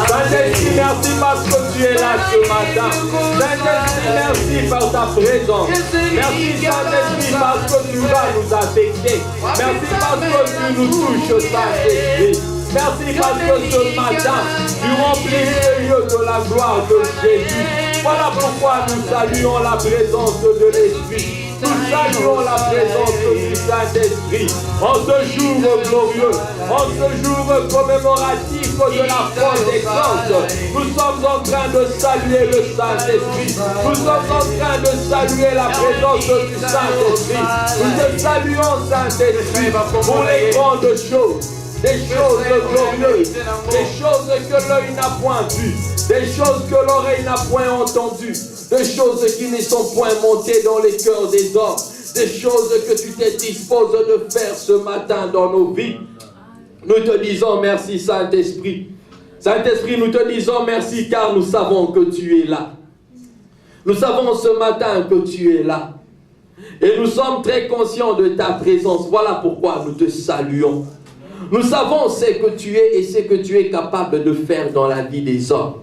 Saint-Esprit, merci parce que tu es là ce matin. Saint-Esprit, merci par ta présence. Merci Saint-Esprit parce que tu vas nous affecter. Merci parce que tu nous touches, Saint-Esprit. Merci parce que ce matin, tu remplis ce lieu de la gloire de Jésus. Voilà pourquoi nous saluons la présence de l'Esprit. Nous saluons la présence du Saint-Esprit. En ce jour glorieux, en ce jour commémoratif de la Pentecôte, nous sommes en train de saluer le Saint-Esprit. Nous sommes en train de saluer la présence du Saint-Esprit. Nous te saluons, Saint-Esprit, pour les grandes choses. Des choses glorieuses, des choses que l'œil n'a point vues, des choses que l'oreille n'a point entendues, des choses qui ne sont point montées dans les cœurs des hommes, des choses que tu te disposes de faire ce matin dans nos vies. Nous te disons merci Saint-Esprit. Saint-Esprit, nous te disons merci car nous savons que tu es là. Nous savons ce matin que tu es là. Et nous sommes très conscients de ta présence. Voilà pourquoi nous te saluons. Nous savons ce que tu es et ce que tu es capable de faire dans la vie des hommes.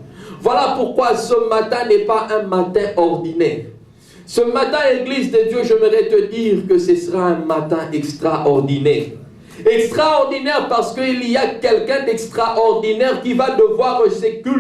Voilà pourquoi ce matin n'est pas un matin ordinaire. Ce matin, Église de Dieu, j'aimerais te dire que ce sera un matin extraordinaire. Extraordinaire parce qu'il y a quelqu'un d'extraordinaire qui va devoir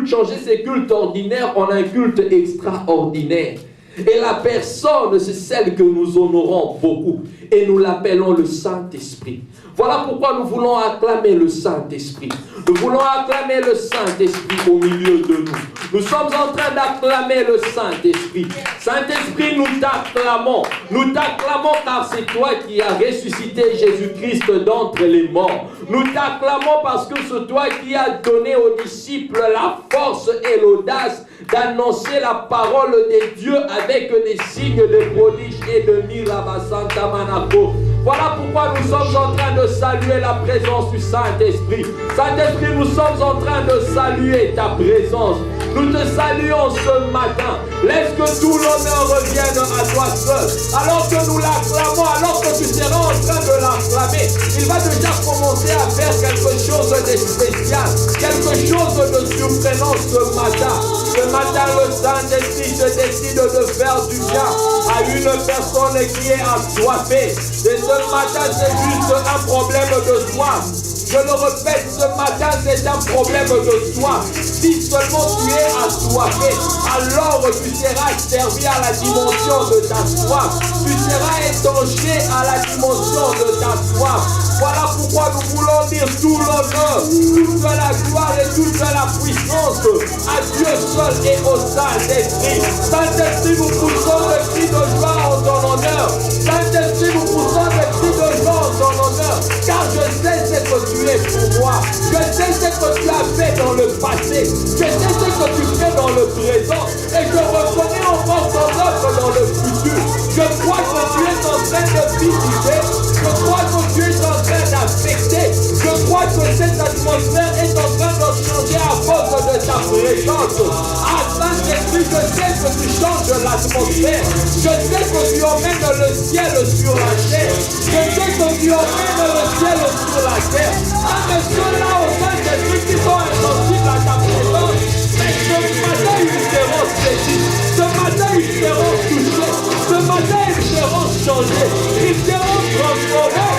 changer ses cultes ordinaires en un culte extraordinaire. Et la personne, c'est celle que nous honorons beaucoup. Et nous l'appelons le Saint-Esprit. Voilà pourquoi nous voulons acclamer le Saint-Esprit. Nous voulons acclamer le Saint-Esprit au milieu de nous. Nous sommes en train d'acclamer le Saint-Esprit. Saint-Esprit, nous t'acclamons. Nous t'acclamons car c'est toi qui as ressuscité Jésus-Christ d'entre les morts. Nous t'acclamons parce que c'est toi qui as donné aux disciples la force et l'audace d'annoncer la parole de Dieu avec des signes de prodiges et de miracles. Santa Manako. Voilà pourquoi nous sommes en train de saluer la présence du Saint-Esprit. Saint-Esprit, nous sommes en train de saluer ta présence. Nous te saluons ce matin. Laisse que tout l'honneur revienne à toi seul. Alors que nous l'acclamons, alors que tu seras en train de l'acclamer, il va déjà commencer à faire quelque chose de spécial, quelque chose de surprenant ce matin. Ce matin, le Saint-Esprit se décide de faire du bien à une personne qui est assoiffée. Et ce matin, c'est juste un problème de soif. Je le répète, ce matin, c'est un problème de soif. Si seulement tu es assoiffé, alors tu seras servi à la dimension de ta soif. Tu seras étanché à la dimension de ta soif. Voilà pourquoi nous voulons dire tout l'honneur, toute la gloire et toute la puissance à Dieu seul et au Saint-Esprit. Saint-Esprit, nous poussons le cri de joie en ton honneur. Saint-Esprit, nous poussons le cri de joie en ton honneur. Car je sais ce que tu es pour moi. Je sais ce que tu as fait dans le passé. Je sais ce que tu fais dans le présent. Et je reconnais encore ton œuvre dans le futur. Je crois que tu es en train de visiter. Je crois que tu es en train d'affecter. Je crois que cette atmosphère est en train de changer à cause de ta présence. Ah, Saint-Esprit, je sais que tu changes l'atmosphère. Je sais que tu emmènes le ciel sur la terre. Je sais que tu emmènes le ciel sur la terre. Ah, mais ceux-là au Saint-Esprit qui sont insensibles à ta présence, mais ce matin ils seront saisis. Ce matin ils seront touchés. Ce matin ils seront changés. Ils seront transformés.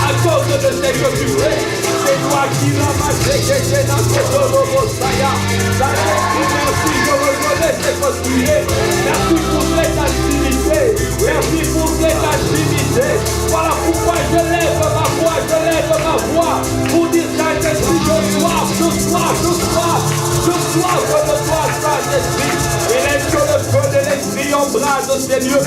À cause de ce que tu fais, c'est toi qui l'as marché, que j'ai dans ce doloro saya. Merci, je reconnais ce que tu es. Merci pour cette activité. Merci pour cette activité. Voilà pourquoi je lève ma voix, pour dire Saint-Esprit, je soif de toi, Saint-Esprit. Et laisse que le feu de l'Esprit embrase ces lieux.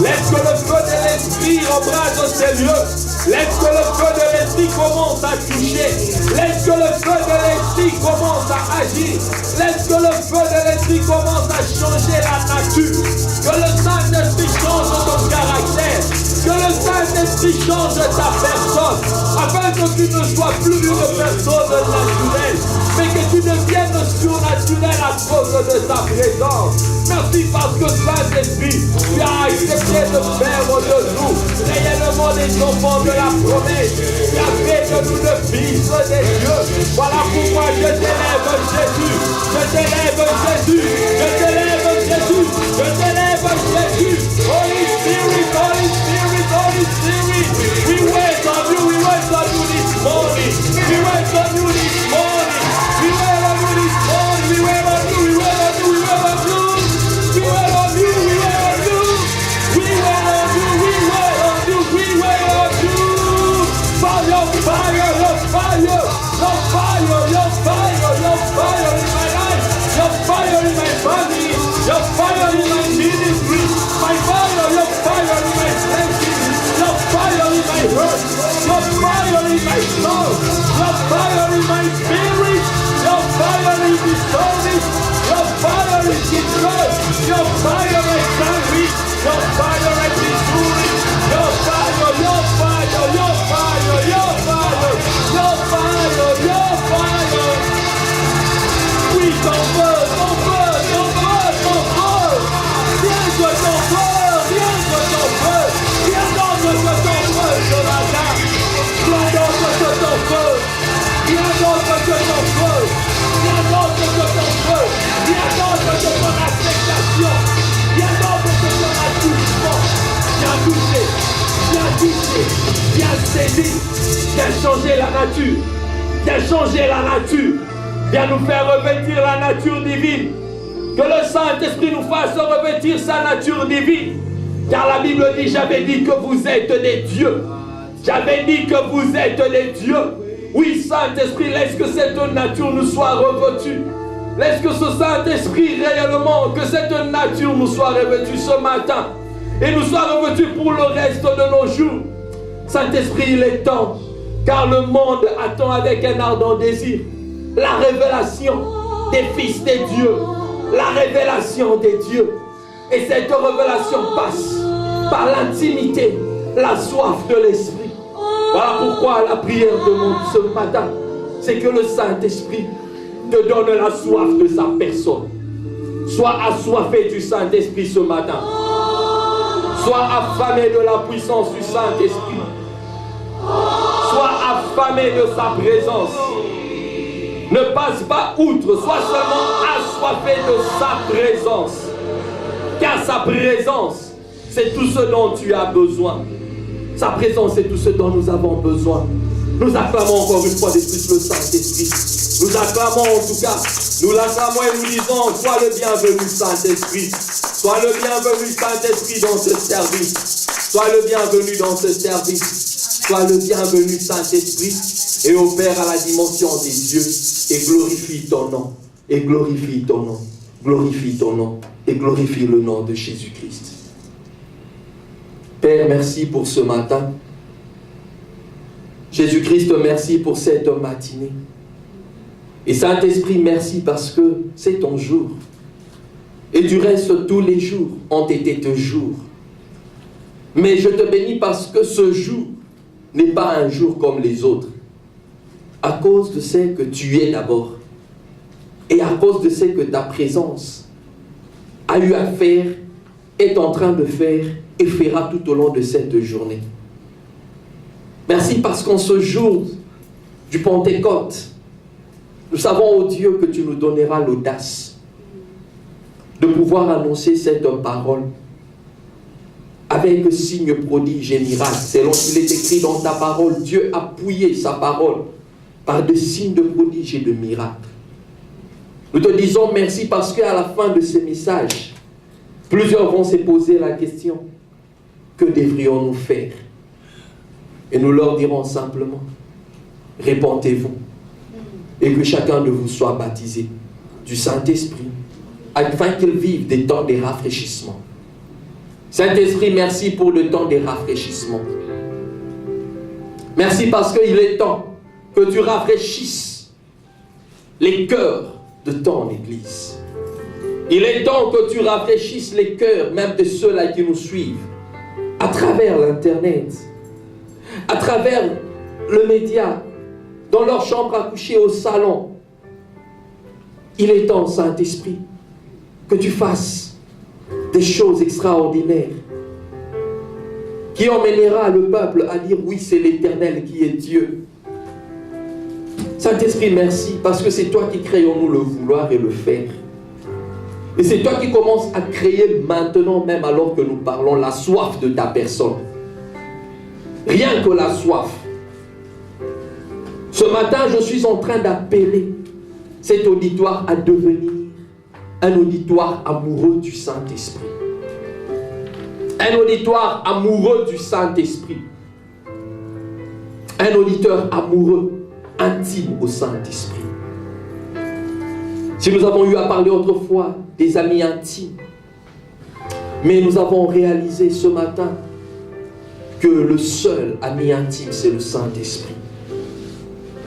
Laisse que le feu de l'Esprit embrase ces lieux. Laisse que le feu de l'Esprit commence à toucher. Laisse que le feu de l'Esprit commence à agir. Laisse que le feu de l'Esprit commence à changer la nature. Que le Saint-Esprit change ton caractère. Que le Saint-Esprit change ta personne. Afin que tu ne sois plus une personne naturelle, mais que tu deviennes surnaturel à cause de ta présence. Merci parce que Saint-Esprit, tu as accepté de faire de nous réellement des enfants de la promesse. Tu as fait de nous le fils des dieux. Voilà pourquoi je t'élève Jésus. Je t'élève Jésus. Je t'élève Jésus. Je t'élève Jésus. Holy Spirit, Holy Spirit, Holy Spirit. We wait on you. We wait on you this morning. We wait on you this morning. We wait on you this morning. We wait on you. We wait on you. We wait on you. We wait on you. We wait on you. We wait on you. We wait on you. We wait on you. For your fire, your fire, your fire, your fire, your fire in my life, your fire in my family, your fire in my ministry, my fire, your fire in my thinking, your fire in my heart, your fire in my soul, your fire in my spirit, your fire in this service, your fire in this church, your fire in family, your fire in this story, your fire, your fire, your fire, your fire, your fire, your fire. Oui, ton feu, ton feu, ton feu, ton feu. Viens que ton feu, viens que ton feu, viens donc que ton feu ce matin. Viens donc que ton feu, viens donc que ton feu, viens donc que ton feu, viens donc que ton acceptation, viens donc que ton attouchement, viens toucher, viens toucher, viens saisir, viens changer la nature, viens changer la nature, viens nous faire revêtir la nature divine. Que le Saint-Esprit nous fasse revêtir sa nature divine. Car la Bible dit, j'avais dit que vous êtes des dieux. J'avais dit que vous êtes des dieux. Oui, Saint-Esprit, laisse que cette nature nous soit revêtue. Laisse que ce Saint-Esprit réellement, que cette nature nous soit revêtue ce matin. Et nous soit revêtue pour le reste de nos jours. Saint-Esprit, il est temps. Car le monde attend avec un ardent désir la révélation des fils des dieux. La révélation des dieux. Et cette révélation passe par l'intimité, la soif de l'esprit. Voilà pourquoi la prière de ce matin, c'est que le Saint-Esprit te donne la soif de sa personne. Sois assoiffé du Saint-Esprit ce matin. Sois affamé de la puissance du Saint-Esprit. Sois affamé de sa présence. Ne passe pas outre, sois seulement assoiffé de sa présence. Car sa présence, c'est tout ce dont tu as besoin. Sa présence, c'est tout ce dont nous avons besoin. Nous acclamons encore une fois de plus le Saint-Esprit. Nous acclamons en tout cas, nous l'acclamons et nous disons, sois le bienvenu Saint-Esprit. Sois le bienvenu Saint-Esprit dans ce service. Sois le bienvenu dans ce service. Sois le bienvenu Saint-Esprit et opère à la dimension des dieux et glorifie ton nom. Et glorifie ton nom. Glorifie ton nom. Et glorifie le nom de Jésus-Christ. Père, merci pour ce matin. Jésus-Christ, merci pour cette matinée. Et Saint-Esprit, merci parce que c'est ton jour. Et du reste, tous les jours ont été tes jours. Mais je te bénis parce que ce jour n'est pas un jour comme les autres. À cause de ce que tu es d'abord. Et à cause de ce que ta présence a eu à faire, est en train de faire et fera tout au long de cette journée. Merci parce qu'en ce jour du Pentecôte, nous savons, ô Dieu, que tu nous donneras l'audace de pouvoir annoncer cette parole avec signe, prodige et miracle. Selon qu'il est écrit dans ta parole, Dieu a appuyé sa parole par des signes de prodige et de miracles. Nous te disons merci parce qu'à la fin de ce message, plusieurs vont se poser la question, que devrions-nous faire? Et nous leur dirons simplement, répentez-vous et que chacun de vous soit baptisé du Saint-Esprit afin qu'il vive des temps de rafraîchissement. Saint-Esprit, merci pour le temps de rafraîchissement. Merci parce qu'il est temps que tu rafraîchisses les cœurs de ton Église. Il est temps que tu rafraîchisses les cœurs même de ceux-là qui nous suivent à travers l'Internet, à travers le média, dans leur chambre à coucher, au salon. Il est temps, Saint-Esprit, que tu fasses des choses extraordinaires qui emmènera le peuple à dire oui, c'est l'Éternel qui est Dieu. Saint-Esprit, merci, parce que c'est toi qui crée en nous le vouloir et le faire. Et c'est toi qui commences à créer maintenant, même alors que nous parlons, la soif de ta personne. Rien que la soif. Ce matin, je suis en train d'appeler cet auditoire à devenir un auditoire amoureux du Saint-Esprit. Un auditoire amoureux du Saint-Esprit. Un auditeur amoureux, intime au Saint-Esprit. Si nous avons eu à parler autrefois des amis intimes, mais nous avons réalisé ce matin que le seul ami intime, c'est le Saint-Esprit.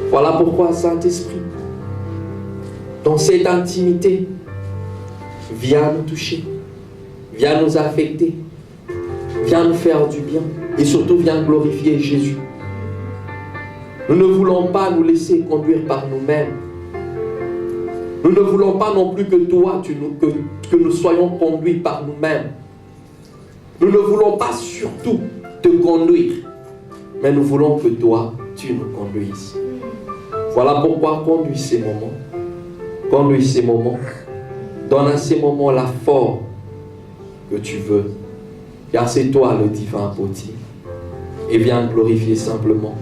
Voilà pourquoi, Saint-Esprit, dans cette intimité, viens nous toucher, viens nous affecter, viens nous faire du bien et surtout viens glorifier Jésus. Nous ne voulons pas nous laisser conduire par nous-mêmes. Nous ne voulons pas non plus que toi, que nous soyons conduits par nous-mêmes. Nous ne voulons pas surtout te conduire, mais nous voulons que toi, tu nous conduises. Voilà pourquoi conduis ces moments. Conduis ces moments. Donne à ces moments la forme que tu veux. Car c'est toi le divin potier. Et viens glorifier simplement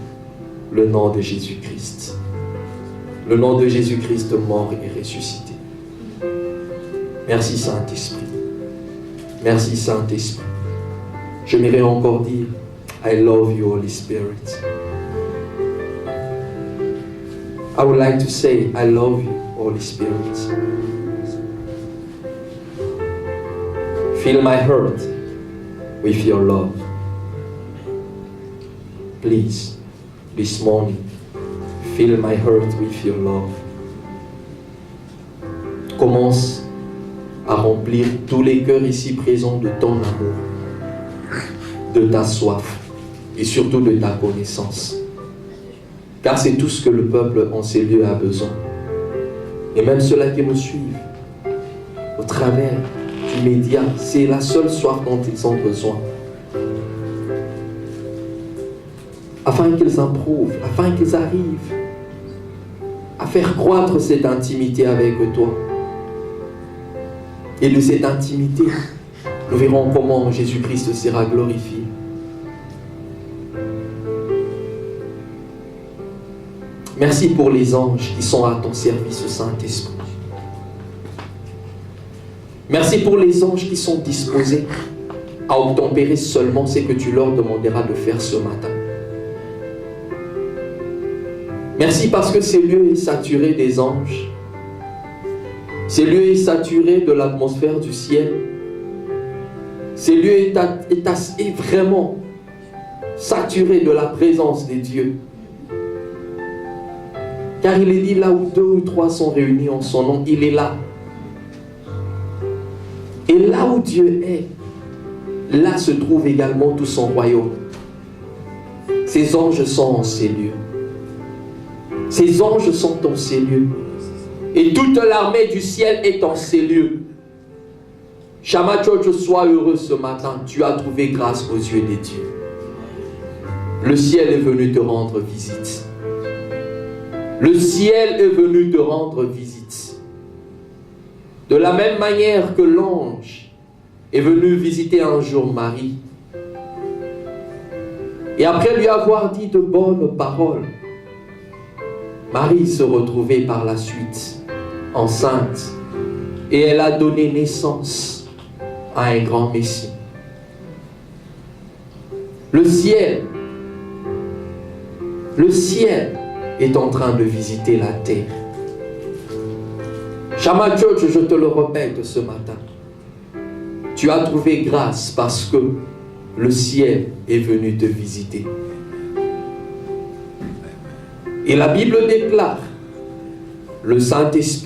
le nom de Jésus-Christ. Le nom de Jésus-Christ mort et ressuscité. Merci Saint-Esprit. Merci Saint-Esprit. J'aimerais encore dire, I love you, Holy Spirit. I would like to say, I love you, Holy Spirit. Fill my heart with your love. Please, this morning, fill my heart with your love. Commence à remplir tous les cœurs ici présents de ton amour, de ta soif et surtout de ta connaissance. Car c'est tout ce que le peuple en ces lieux a besoin. Et même ceux-là qui nous suivent, au travers du média, c'est la seule soif dont ils ont besoin. Afin qu'ils improuvent, afin qu'ils arrivent à faire croître cette intimité avec toi. Et de cette intimité, nous verrons comment Jésus-Christ sera glorifié. Merci pour les anges qui sont à ton service, Saint-Esprit. Merci pour les anges qui sont disposés à obtempérer seulement ce que tu leur demanderas de faire ce matin. Merci parce que ce lieu est saturé des anges. Ce lieu est saturé de l'atmosphère du ciel. Ce lieu est vraiment saturé de la présence de Dieu. Car il est dit, là où 2 ou 3 sont réunis en son nom, il est là. Et là où Dieu est, là se trouve également tout son royaume. Ces anges sont en ces lieux. Ces anges sont en ces lieux. Et toute l'armée du ciel est en ces lieux. Shama Church, sois heureux ce matin. Tu as trouvé grâce aux yeux des dieux. Le ciel est venu te rendre visite. Le ciel est venu te rendre visite. De la même manière que l'ange est venu visiter un jour Marie. Et après lui avoir dit de bonnes paroles, Marie se retrouvait par la suite enceinte et elle a donné naissance à un grand Messie. Le ciel est en train de visiter la terre. Shama Church, je te le répète ce matin, tu as trouvé grâce parce que le ciel est venu te visiter. Et la Bible déclare, le Saint-Esprit